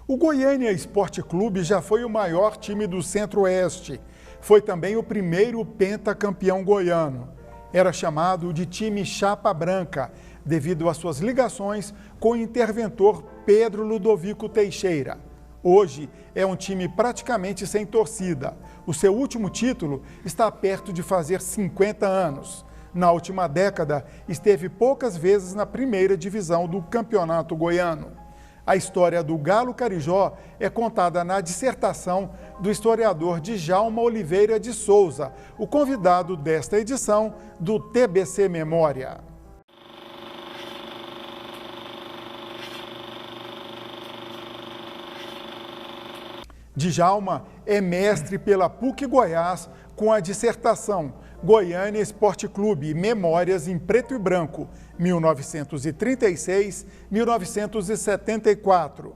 O Goiânia Esporte Clube já foi o maior time do Centro-Oeste. Foi também o primeiro pentacampeão goiano. Era chamado de time Chapa Branca, devido às suas ligações com o interventor Pedro Ludovico Teixeira. Hoje é um time praticamente sem torcida. O seu último título está perto de fazer 50 anos. Na última década, esteve poucas vezes na primeira divisão do Campeonato Goiano. A história do Galo Carijó é contada na dissertação do historiador Djalma Oliveira de Souza, o convidado desta edição do TBC Memória. Djalma é mestre pela PUC Goiás com a dissertação Goiânia Esporte Clube, Memórias em Preto e Branco, 1936-1974.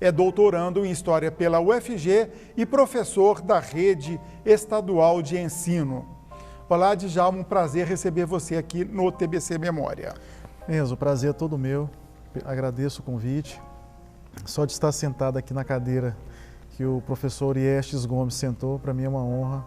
É doutorando em História pela UFG e professor da Rede Estadual de Ensino. Olá, Djalma, um prazer receber você aqui no TBC Memória. Enzo, o prazer é todo meu. Agradeço o convite. Só de estar sentado aqui na cadeira que o professor Oriestes Gomes sentou, para mim é uma honra.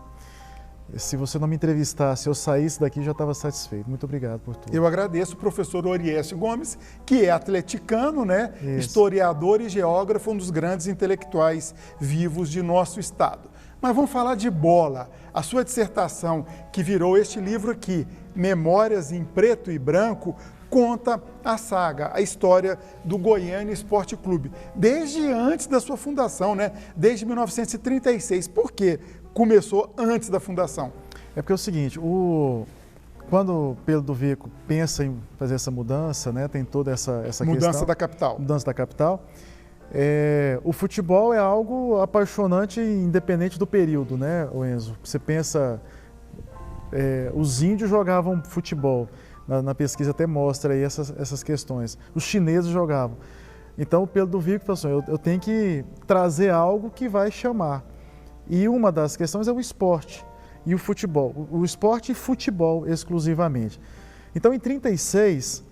Se você não me entrevistasse, eu saísse daqui, já estava satisfeito. Muito obrigado por tudo. Eu agradeço o professor Oriestes Gomes, que é atleticano, né? Isso. Historiador e geógrafo, um dos grandes intelectuais vivos de nosso estado. Mas vamos falar de bola. A sua dissertação, que virou este livro aqui, Memórias em Preto e Branco, conta a saga, a história do Goiânia Esporte Clube, desde antes da sua fundação, né? Desde 1936. Por quê? Começou antes da fundação? É porque é o seguinte, quando o Pedro Ludovico pensa em fazer essa mudança, né, tem toda essa mudança questão, da capital. Mudança da capital. O futebol é algo apaixonante, independente do período, né, Enzo? Você pensa, os índios jogavam futebol. Na pesquisa até mostra aí essas questões. Os chineses jogavam. Então o Pedro Ludovico falou assim, eu tenho que trazer algo que vai chamar. E uma das questões é o esporte e o futebol. O esporte e futebol exclusivamente. Então em 1936,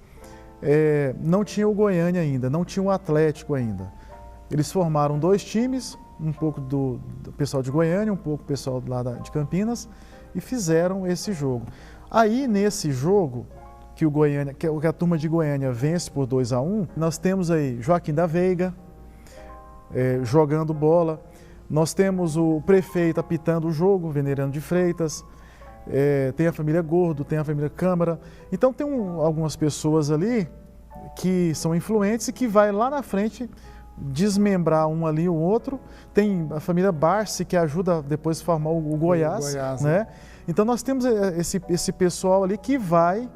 não tinha o Goiânia ainda, não tinha o Atlético ainda. Eles formaram dois times, um pouco do pessoal de Goiânia, um pouco do pessoal lá de Campinas, e fizeram esse jogo. Aí nesse jogo, que a turma de Goiânia vence por 2-1, nós temos aí Joaquim da Veiga jogando bola, nós temos o prefeito apitando o jogo, Venerando de Freitas, tem a família Gordo, tem a família Câmara. Então tem algumas pessoas ali que são influentes e que vai lá na frente desmembrar um ali o outro. Tem a família Barsi, que ajuda depois a formar o Goiás, né? Então nós temos esse pessoal ali que vai,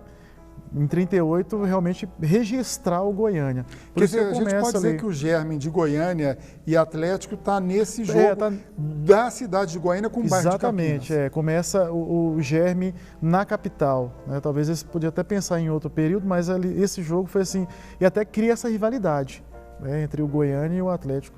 em 1938, realmente registrar o Goiânia. Quer dizer, a gente pode dizer que o germe de Goiânia e Atlético está nesse jogo da cidade de Goiânia com o bairro de Campinas. Exatamente, começa o germe na capital, né? Talvez eles podiam até pensar em outro período, mas esse jogo foi assim, e até cria essa rivalidade, né, entre o Goiânia e o Atlético,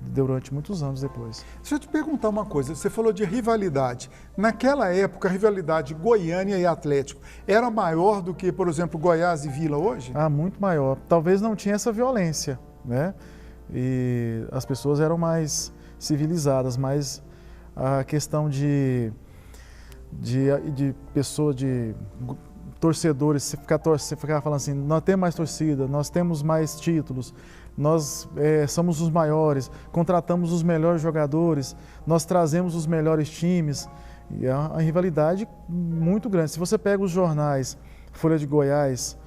durante muitos anos depois. Deixa eu te perguntar uma coisa, você falou de rivalidade. Naquela época, a rivalidade Goiânia e Atlético era maior do que, por exemplo, Goiás e Vila hoje? Muito maior. Talvez não tinha essa violência, né? E as pessoas eram mais civilizadas, mas a questão de pessoas, de torcedores, você ficar falando assim, nós temos mais torcida, nós temos mais títulos, nós somos os maiores, contratamos os melhores jogadores, nós trazemos os melhores times, e é uma rivalidade muito grande. Se você pega os jornais, Folha de Goiás,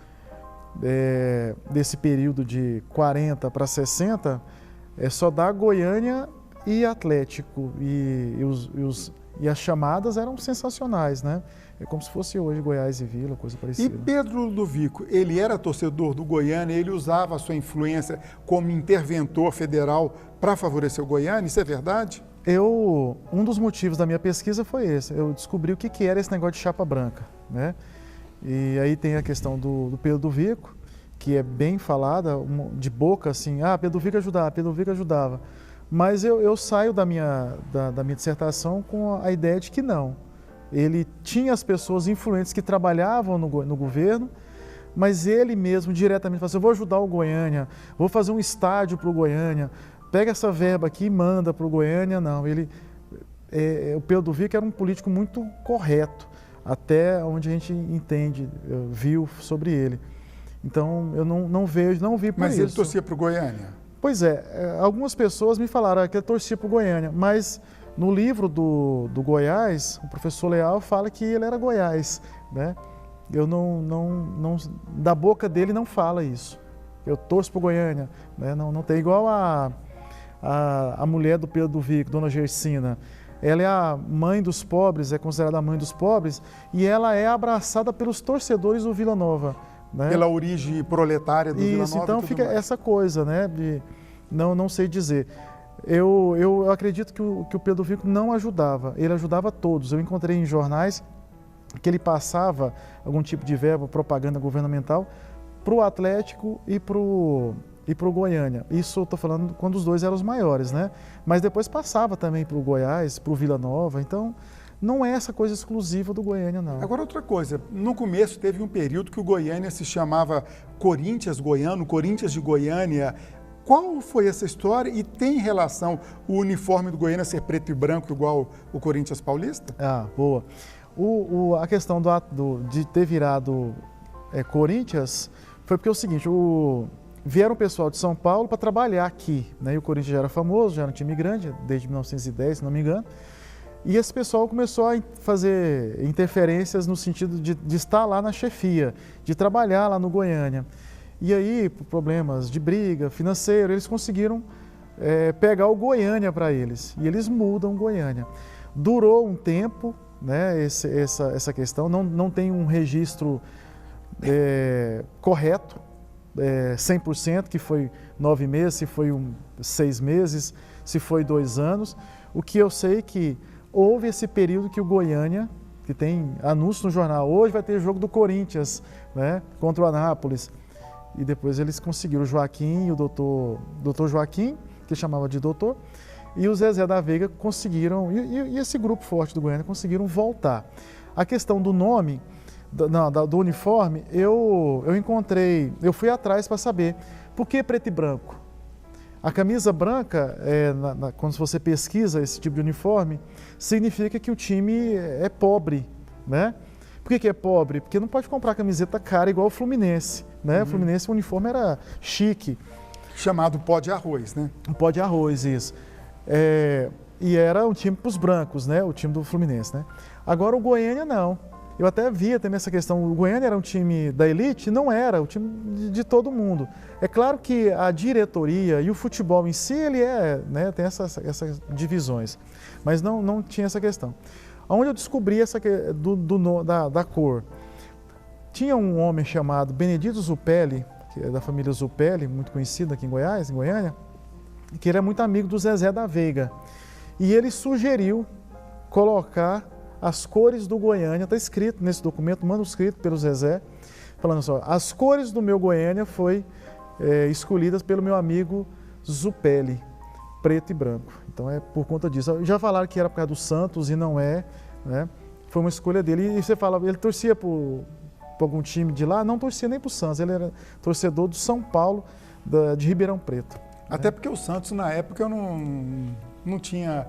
desse período de 40 para 60, só dá Goiânia e Atlético, e as chamadas eram sensacionais, né? É como se fosse hoje Goiás e Vila, coisa parecida. E Pedro Ludovico, ele era torcedor do Goiânia, ele usava a sua influência como interventor federal para favorecer o Goiânia, isso é verdade? Um dos motivos da minha pesquisa foi esse, eu descobri o que era esse negócio de chapa branca, né? E aí tem a questão do Pedro Ludovico, que é bem falada, de boca assim, Pedro Ludovico ajudava. Mas eu saio da minha dissertação com a ideia de que não. Ele tinha as pessoas influentes que trabalhavam no governo, mas ele mesmo diretamente falou assim, eu vou ajudar o Goiânia, vou fazer um estádio para o Goiânia, pega essa verba aqui e manda para o Goiânia, não. O Pedro Vick era um político muito correto, até onde a gente entende, viu sobre ele. Então, eu não vi por Mas isso. ele torcia para o Goiânia? Pois é, algumas pessoas me falaram que ele torcia para o Goiânia, mas no livro do Goiás, o professor Leal fala que ele era Goiás, né? Eu da boca dele não fala isso. Eu torço para o Goiânia, né? Não tem igual a mulher do Pedro Vick, Dona Gersina. Ela é a mãe dos pobres, é considerada a mãe dos pobres, e ela é abraçada pelos torcedores do Vila Nova. Né? Pela origem proletária do Vila Nova. Então fica mais. Essa coisa, né? De não sei dizer. Eu acredito que o Pedro Vick não ajudava, ele ajudava todos. Eu encontrei em jornais que ele passava algum tipo de verba, propaganda governamental, para o Atlético e para o Goiânia. Isso eu estou falando quando os dois eram os maiores, né? Mas depois passava também para o Goiás, para o Vila Nova. Então, não é essa coisa exclusiva do Goiânia, não. Agora, outra coisa. No começo teve um período que o Goiânia se chamava Corinthians Goiano, Corinthians de Goiânia. Qual foi essa história e tem relação o uniforme do Goiânia ser preto e branco igual o Corinthians Paulista? Ah, boa. A questão de ter virado Corinthians foi porque é o seguinte, vieram o pessoal de São Paulo para trabalhar aqui, né? E o Corinthians já era famoso, já era um time grande, desde 1910, se não me engano. E esse pessoal começou a fazer interferências no sentido de estar lá na chefia, de trabalhar lá no Goiânia. E aí, por problemas de briga, financeiro, eles conseguiram pegar o Goiânia para eles. E eles mudam o Goiânia. Durou um tempo, né, essa questão, não tem um registro correto, 100%, que foi 9 meses, se foi 6 meses, se foi 2 anos. O que eu sei é que houve esse período que o Goiânia, que tem anúncio no jornal, hoje vai ter jogo do Corinthians, né, contra o Anápolis. E depois eles conseguiram o Joaquim e o doutor Joaquim, que chamava de doutor, e o Zezé da Veiga conseguiram, e esse grupo forte do Goiânia conseguiram voltar. A questão do nome, do uniforme, eu fui atrás para saber por que preto e branco. A camisa branca, quando você pesquisa esse tipo de uniforme, significa que o time é pobre, né? Por que é pobre? Porque não pode comprar camiseta cara igual o Fluminense, né? Uhum. O Fluminense, o uniforme era chique. Chamado pó de arroz, né? Pó de arroz, isso. E era um time para os brancos, né? O time do Fluminense, né? Agora o Goiânia não. Eu até via também essa questão, o Goiânia era um time da elite? Não era, o time de todo mundo. É claro que a diretoria e o futebol em si, ele né, tem essas divisões, mas não tinha essa questão. Onde eu descobri da cor? Tinha um homem chamado Benedito Zupelli, que é da família Zupelli, muito conhecido aqui em Goiás, em Goiânia, que ele é muito amigo do Zezé da Veiga. E ele sugeriu colocar as cores do Goiânia, está escrito nesse documento, manuscrito pelo Zezé, falando assim, as cores do meu Goiânia foi escolhidas pelo meu amigo Zupelli, preto e branco. Então é por conta disso. Já falaram que era por causa do Santos e não é, né? Foi uma escolha dele. E você fala, ele torcia por algum time de lá? Não torcia nem para o Santos, ele era torcedor do São Paulo, de Ribeirão Preto. Até porque o Santos, na época, não tinha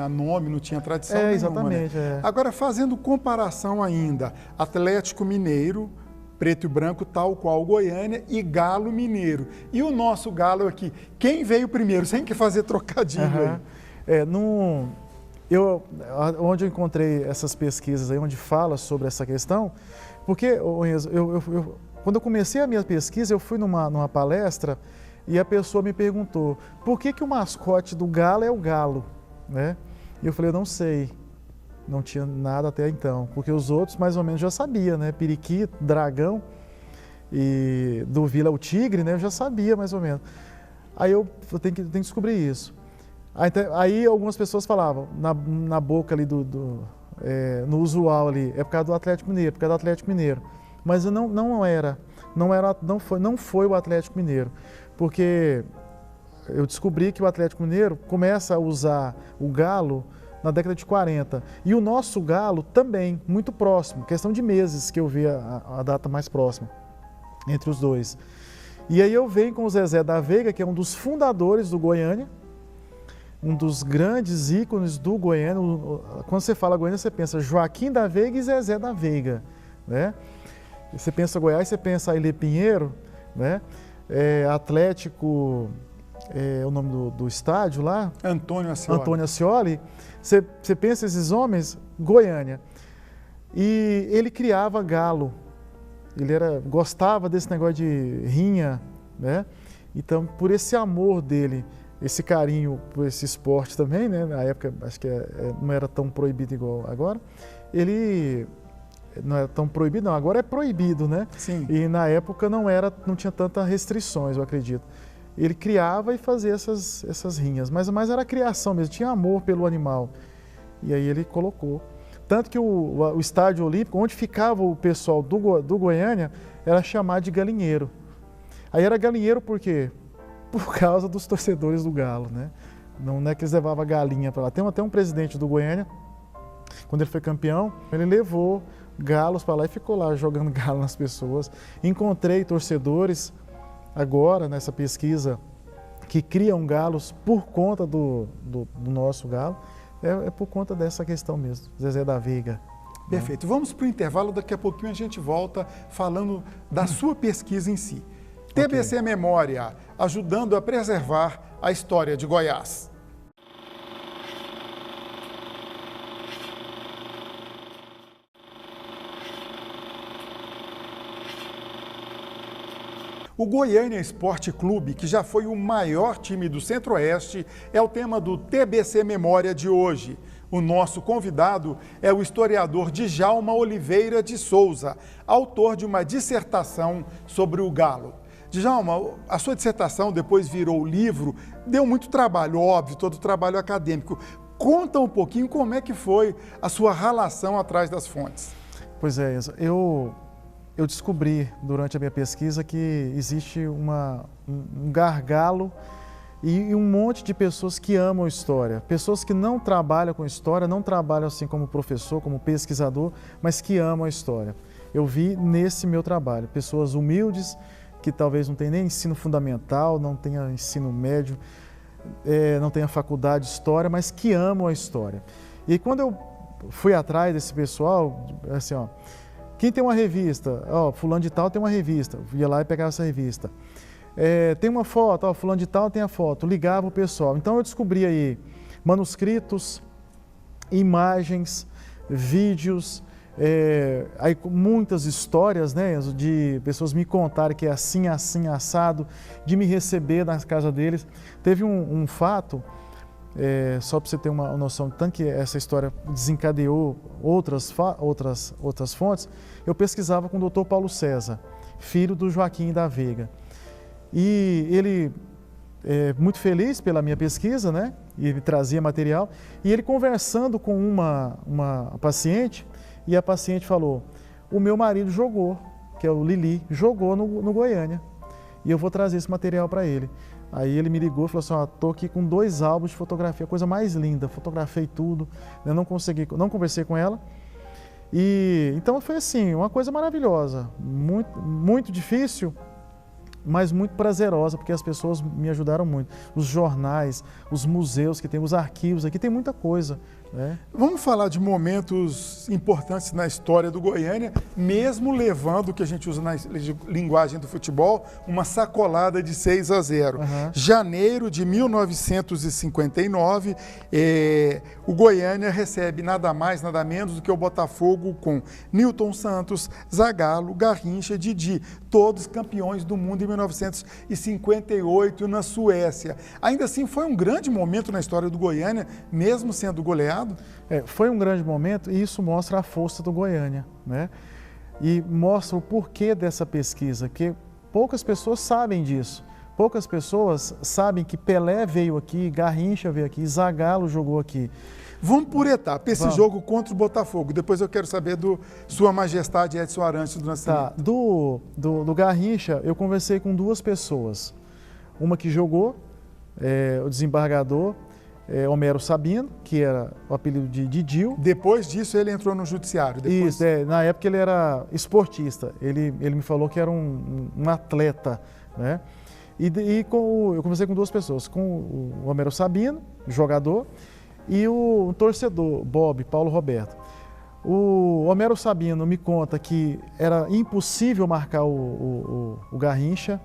nome, não tinha tradição nenhuma. Exatamente. Né? Agora, fazendo comparação ainda, Atlético Mineiro, preto e branco, tal qual Goiânia, e Galo Mineiro. E o nosso Galo aqui, quem veio primeiro? Sem que fazer trocadilho aí. Onde eu encontrei essas pesquisas aí, onde fala sobre essa questão, porque, quando eu comecei a minha pesquisa, eu fui numa palestra e a pessoa me perguntou, por que o mascote do Galo é o galo? Né? E eu falei, eu não sei, não tinha nada até então, porque os outros mais ou menos já sabia, né? Periquito, dragão, e do Vila o tigre, né? Eu já sabia mais ou menos. Aí eu tenho que descobrir isso. Aí algumas pessoas falavam, na boca ali no usual ali, é por causa do Atlético Mineiro, por causa do Atlético Mineiro. Mas não foi o Atlético Mineiro, porque eu descobri que o Atlético Mineiro começa a usar o galo na década de 40. E o nosso galo também, muito próximo, questão de meses que eu vi a data mais próxima entre os dois. E aí eu venho com o Zezé da Veiga, que é um dos fundadores do Goiânia, um dos grandes ícones do Goiânia. Quando você fala Goiânia, você pensa Joaquim da Veiga e Zezé da Veiga, né? Você pensa Goiás, você pensa Ailê Pinheiro, né? Atlético, o nome do estádio lá? Antônio Ascioli. Antônio Ascioli. Você pensa esses homens, Goiânia. E ele criava galo. Ele gostava desse negócio de rinha, né? Então, por esse amor dele, esse carinho por esse esporte também, né? Na época, acho que não era tão proibido igual agora. Ele não era tão proibido, não. Agora é proibido, né? Sim. E na época não tinha tantas restrições, eu acredito. Ele criava e fazia essas rinhas, mas era a criação mesmo, tinha amor pelo animal. E aí ele colocou. Tanto que o estádio olímpico, onde ficava o pessoal do Goiânia, era chamado de galinheiro. Aí era galinheiro por quê? Por causa dos torcedores do Galo, né? Não é que eles levavam galinha para lá. Tem até um presidente do Goiânia, quando ele foi campeão, ele levou galos para lá e ficou lá jogando galo nas pessoas. Encontrei torcedores agora nessa pesquisa que criam galos por conta do nosso galo. É por conta dessa questão mesmo, Zezé da Veiga. Perfeito. Vamos para o intervalo, daqui a pouquinho a gente volta falando da sua pesquisa em si. TBC Memória, ajudando a preservar a história de Goiás. O Goiânia Esporte Clube, que já foi o maior time do Centro-Oeste, é o tema do TBC Memória de hoje. O nosso convidado é o historiador Djalma Oliveira de Souza, autor de uma dissertação sobre o Galo. Djalma, a sua dissertação depois virou livro, deu muito trabalho, óbvio, todo trabalho acadêmico. Conta um pouquinho como é que foi a sua relação atrás das fontes. Pois é, eu descobri durante a minha pesquisa que existe um gargalo e um monte de pessoas que amam história. Pessoas que não trabalham com história, não trabalham assim como professor, como pesquisador, mas que amam a história. Eu vi nesse meu trabalho pessoas humildes, que talvez não tenham nem ensino fundamental, não tenham ensino médio, não tenham faculdade de história, mas que amam a história. E quando eu fui atrás desse pessoal, assim, ó, quem tem uma revista? Fulano de tal tem uma revista. Ia lá e pegava essa revista. Tem uma foto? Fulano de tal tem a foto. Ligava o pessoal. Então eu descobri aí manuscritos, imagens, vídeos, aí muitas histórias, né, de pessoas me contarem que é assim, assim, assado, de me receber na casa deles. Teve um fato, só para você ter uma noção, tanto que essa história desencadeou outras fontes, eu pesquisava com o Dr. Paulo César, filho do Joaquim da Veiga. E ele, muito feliz pela minha pesquisa, né? E ele trazia material, e ele conversando com uma paciente, e a paciente falou, o meu marido jogou, que é o Lili, jogou no Goiânia, e eu vou trazer esse material para ele. Aí ele me ligou e falou assim, estou aqui com 2 álbuns de fotografia, coisa mais linda, fotografei tudo, eu não conversei com ela. E então foi assim, uma coisa maravilhosa, muito, muito difícil, mas muito prazerosa, porque as pessoas me ajudaram muito. Os jornais, os museus que tem, os arquivos aqui, tem muita coisa, né? Vamos falar de momentos importantes na história do Goiânia, mesmo levando o que a gente usa na linguagem do futebol, uma sacolada de 6-0. Janeiro de 1959, o Goiânia recebe nada mais, nada menos do que o Botafogo com Nilton Santos, Zagallo, Garrincha, Didi, todos campeões do mundo em 1958 na Suécia. Ainda assim, foi um grande momento na história do Goiânia, mesmo sendo goleado? Foi um grande momento e isso mostra a força do Goiânia, né? E mostra o porquê dessa pesquisa, que poucas pessoas sabem disso. Poucas pessoas sabem que Pelé veio aqui, Garrincha veio aqui, Zagallo jogou aqui. Vamos por etapa, esse jogo contra o Botafogo. Depois eu quero saber do Sua Majestade Edson Arantes do Nascimento. Tá, do Garrincha, eu conversei com 2 pessoas. Uma que jogou, o desembargador, Homero Sabino, que era o apelido de Didil. Depois disso ele entrou no judiciário? Depois... Isso, na época ele era esportista. Ele me falou que era um atleta, né? Eu conversei com duas pessoas, com o Homero Sabino, jogador, e o torcedor, Bob, Paulo Roberto. O Homero Sabino me conta que era impossível marcar o Garrincha.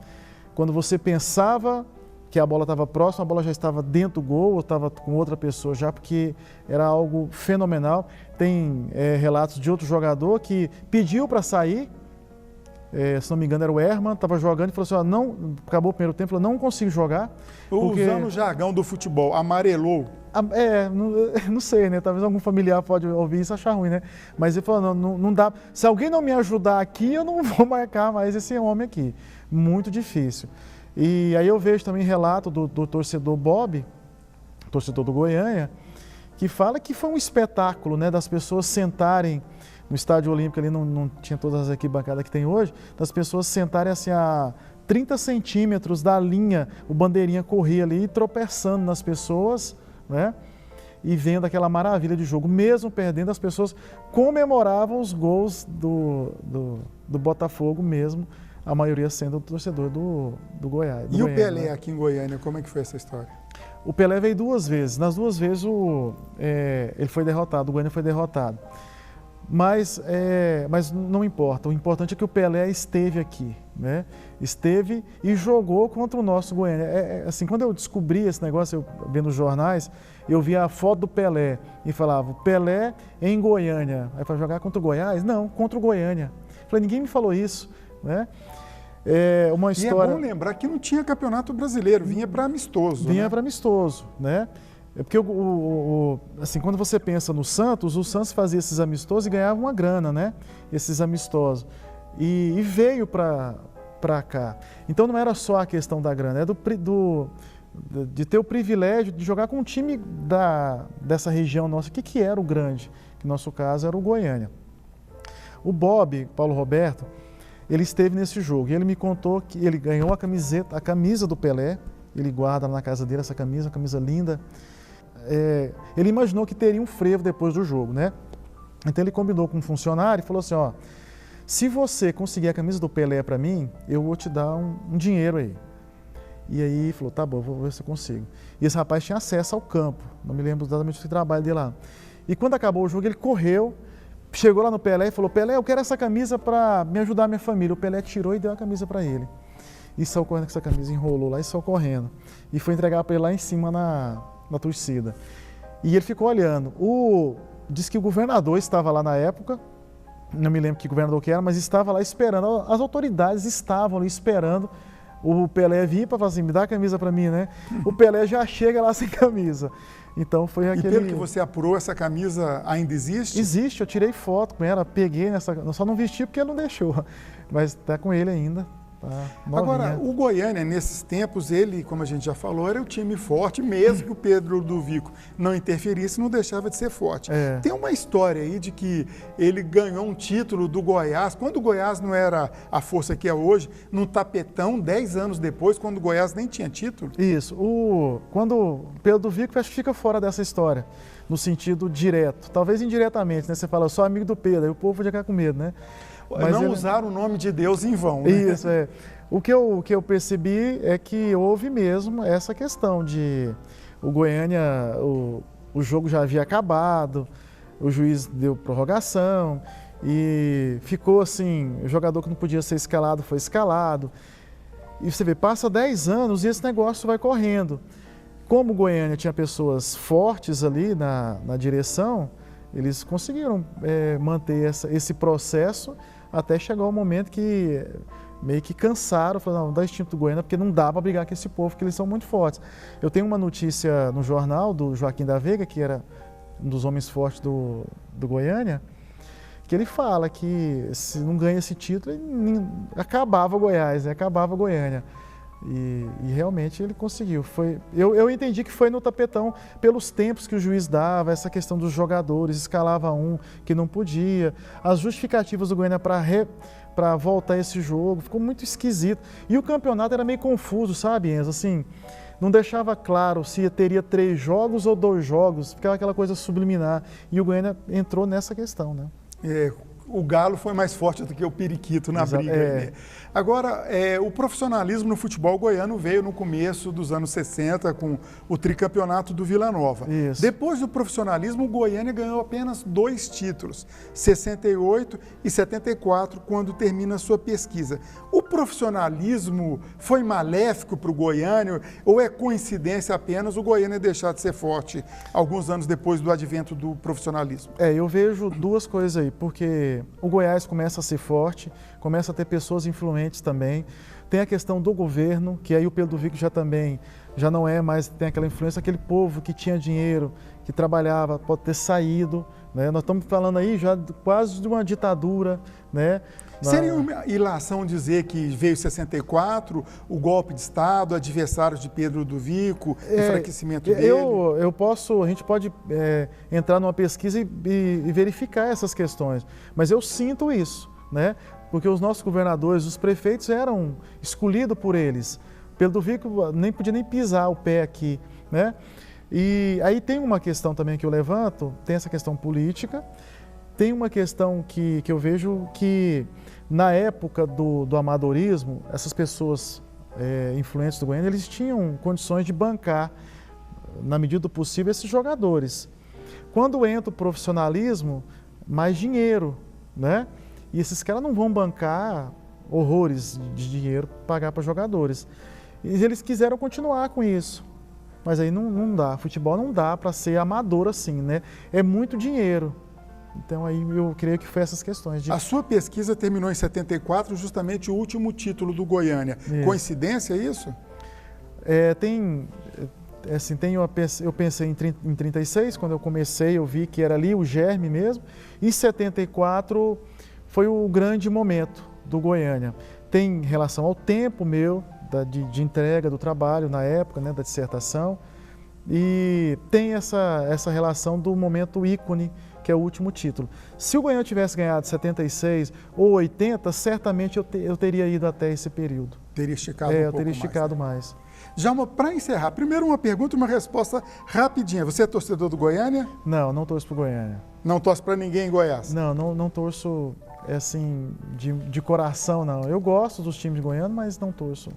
Quando você pensava que a bola estava próxima, a bola já estava dentro do gol, ou estava com outra pessoa já, porque era algo fenomenal. Tem relatos de outro jogador que pediu para sair, se não me engano era o Herman, estava jogando e falou assim, não, acabou o primeiro tempo, falou, não consigo jogar. Usando o jargão do futebol, amarelou. Não sei, né? Talvez algum familiar pode ouvir isso e achar ruim, né? Mas ele falou, não dá. Se alguém não me ajudar aqui, eu não vou marcar mais esse homem aqui. Muito difícil. E aí eu vejo também relato do torcedor Bob, torcedor do Goiânia, que fala que foi um espetáculo, né? Das pessoas sentarem no Estádio Olímpico, ali não tinha todas as arquibancadas que tem hoje, das pessoas sentarem assim a 30 centímetros da linha, o bandeirinha corria ali, tropeçando nas pessoas, né? E vendo aquela maravilha de jogo, mesmo perdendo, as pessoas comemoravam os gols do Botafogo mesmo, a maioria sendo o torcedor do Goiás. E o Pelé aqui em Goiânia, como é que foi essa história? O Pelé veio duas vezes, nas duas vezes ele foi derrotado, o Goiânia foi derrotado. Mas não importa, o importante é que o Pelé esteve aqui, né? Esteve e jogou contra o nosso Goiânia. Assim, quando eu descobri esse negócio, eu vendo os jornais, eu via a foto do Pelé e falava, Pelé em Goiânia. Aí para jogar contra o Goiás? Não, contra o Goiânia. Falei, ninguém me falou isso, né? Uma história... E é bom lembrar que não tinha campeonato brasileiro, vinha para amistoso. Vinha para amistoso, né? Porque assim, quando você pensa no Santos, o Santos fazia esses amistosos e ganhava uma grana, né? Esses amistosos. E veio para cá. Então não era só a questão da grana, é de ter o privilégio de jogar com um time dessa região nossa. O que era o grande? Que no nosso caso era o Goiânia. O Bob, Paulo Roberto, ele esteve nesse jogo e ele me contou que ele ganhou a camisa do Pelé. Ele guarda na casa dele essa camisa, uma camisa linda. Ele imaginou que teria um frevo depois do jogo, né? Então ele combinou com um funcionário e falou assim, ó, se você conseguir a camisa do Pelé para mim, eu vou te dar um dinheiro aí. E aí falou, tá bom, vou ver se eu consigo. E esse rapaz tinha acesso ao campo, não me lembro exatamente do trabalho dele lá. E quando acabou o jogo, ele correu, chegou lá no Pelé e falou, Pelé, eu quero essa camisa para me ajudar a minha família. O Pelé tirou e deu a camisa para ele. E saiu correndo com essa camisa, enrolou lá e saiu correndo. E foi entregar para ele lá em cima na torcida. E ele ficou olhando. Diz que o governador estava lá na época, não me lembro que governador que era, mas estava lá esperando. As autoridades estavam ali esperando o Pelé vir para falar assim, me dá a camisa para mim, né? O Pelé já chega lá sem camisa. Então foi aquele... E pelo que você apurou, essa camisa ainda existe? Existe, eu tirei foto com ela, peguei nessa... Só não vesti porque ele não deixou, mas está com ele ainda. Agora, o Goiânia, nesses tempos, ele, como a gente já falou, era um time forte, mesmo que o Pedro Ludovico não interferisse, não deixava de ser forte. Tem uma história aí de que ele ganhou um título do Goiás, quando o Goiás não era a força que é hoje, num tapetão, 10 anos depois, quando o Goiás nem tinha título. Isso. Quando o Pedro Ludovico, acho que fica fora dessa história, no sentido direto. Talvez indiretamente, né? Você fala, eu sou amigo do Pedro, aí o povo já fica com medo, né? Mas não usar o nome de Deus em vão. Né? Isso, O que eu percebi é que houve mesmo essa questão de o Goiânia, o jogo já havia acabado, o juiz deu prorrogação e ficou assim, o jogador que não podia ser escalado foi escalado. E você vê, passa 10 anos e esse negócio vai correndo. Como o Goiânia tinha pessoas fortes ali na direção, eles conseguiram manter esse processo até chegar o momento que meio que cansaram, falaram, não, dá extinto do Goiânia, porque não dá para brigar com esse povo, porque eles são muito fortes. Eu tenho uma notícia no jornal do Joaquim da Veiga, que era um dos homens fortes do Goiânia, que ele fala que se não ganha esse título, acabava o Goiás, acabava a Goiânia. E realmente ele conseguiu. Eu entendi que foi no tapetão pelos tempos que o juiz dava, essa questão dos jogadores, escalava um que não podia, as justificativas do Goiânia para voltar esse jogo, ficou muito esquisito. E o campeonato era meio confuso, sabe, Enzo? Assim, não deixava claro se teria 3 jogos ou 2 jogos, ficava aquela coisa subliminar. E o Goiânia entrou nessa questão, né? o galo foi mais forte do que o periquito na briga. Né? Agora, o profissionalismo no futebol goiano veio no começo dos anos 60 com o tricampeonato do Vila Nova. Isso. Depois do profissionalismo, o Goiânia ganhou apenas 2 títulos, 68 e 74, quando termina a sua pesquisa. O profissionalismo foi maléfico para o Goiânia ou é coincidência apenas o Goiânia deixar de ser forte alguns anos depois do advento do profissionalismo? Eu vejo duas coisas aí, porque o Goiás começa a ser forte, começa a ter pessoas influentes também, tem a questão do governo, que aí o Pedro Vico já não é mais, tem aquela influência, aquele povo que tinha dinheiro, que trabalhava, pode ter saído, né? Nós estamos falando aí já quase de uma ditadura, né? Seria uma ilação dizer que veio 64, o golpe de Estado, adversários de Pedro do Vico, enfraquecimento dele? A gente pode entrar numa pesquisa e verificar essas questões, mas eu sinto isso, né? Porque os nossos governadores, os prefeitos eram escolhidos por eles. Pedro do Vico nem podia nem pisar o pé aqui, né? E aí tem uma questão também que eu levanto, tem essa questão política, tem uma questão que eu vejo que na época do amadorismo, essas pessoas influentes do Goiânia, eles tinham condições de bancar, na medida do possível, esses jogadores. Quando entra o profissionalismo, mais dinheiro, né? E esses caras não vão bancar horrores de dinheiro para pagar para jogadores. E eles quiseram continuar com isso. Mas aí não dá, futebol não dá para ser amador assim, né? É muito dinheiro. Então aí eu creio que foi essas questões. A sua pesquisa terminou em 74, justamente o último título do Goiânia. Isso. Coincidência isso? Eu pensei em 36, quando eu comecei eu vi que era ali o germe mesmo. Em 74 foi o grande momento do Goiânia. Tem relação ao tempo meu, de entrega do trabalho na época, né, da dissertação, e tem essa relação do momento ícone, que é o último título. Se o Goiânia tivesse ganhado 76 ou 80, certamente eu teria ido até esse período. Teria esticado um pouco mais. Eu teria esticado mais. Jalma, para encerrar, primeiro uma pergunta e uma resposta rapidinha. Você é torcedor do Goiânia? Não torço para o Goiânia. Não torce para ninguém em Goiás? Não torço assim, de coração, não. Eu gosto dos times de Goiânia, mas não torço.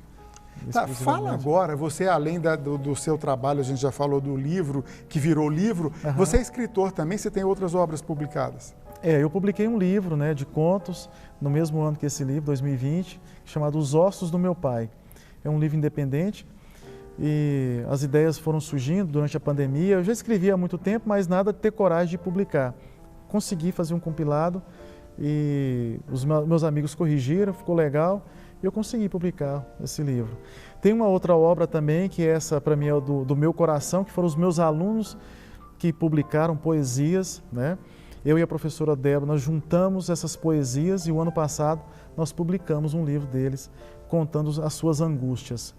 Tá, fala agora, você além do seu trabalho, a gente já falou do livro, que virou livro, você é escritor também, você tem outras obras publicadas? Eu publiquei um livro, né, de contos, no mesmo ano que esse livro, 2020, chamado Os Ossos do Meu Pai. É um livro independente e as ideias foram surgindo durante a pandemia. Eu já escrevia há muito tempo, mas nada de ter coragem de publicar. Consegui fazer um compilado e os meus amigos corrigiram, ficou legal. E eu consegui publicar esse livro. Tem uma outra obra também, que essa para mim é do meu coração, que foram os meus alunos que publicaram poesias, né? Eu e a professora Débora, nós juntamos essas poesias e o ano passado nós publicamos um livro deles, contando as suas angústias.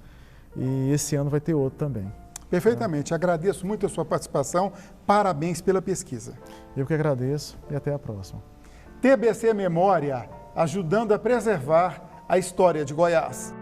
E esse ano vai ter outro também. Perfeitamente. Agradeço muito a sua participação. Parabéns pela pesquisa. Eu que agradeço e até a próxima. TBC Memória, ajudando a preservar a história de Goiás.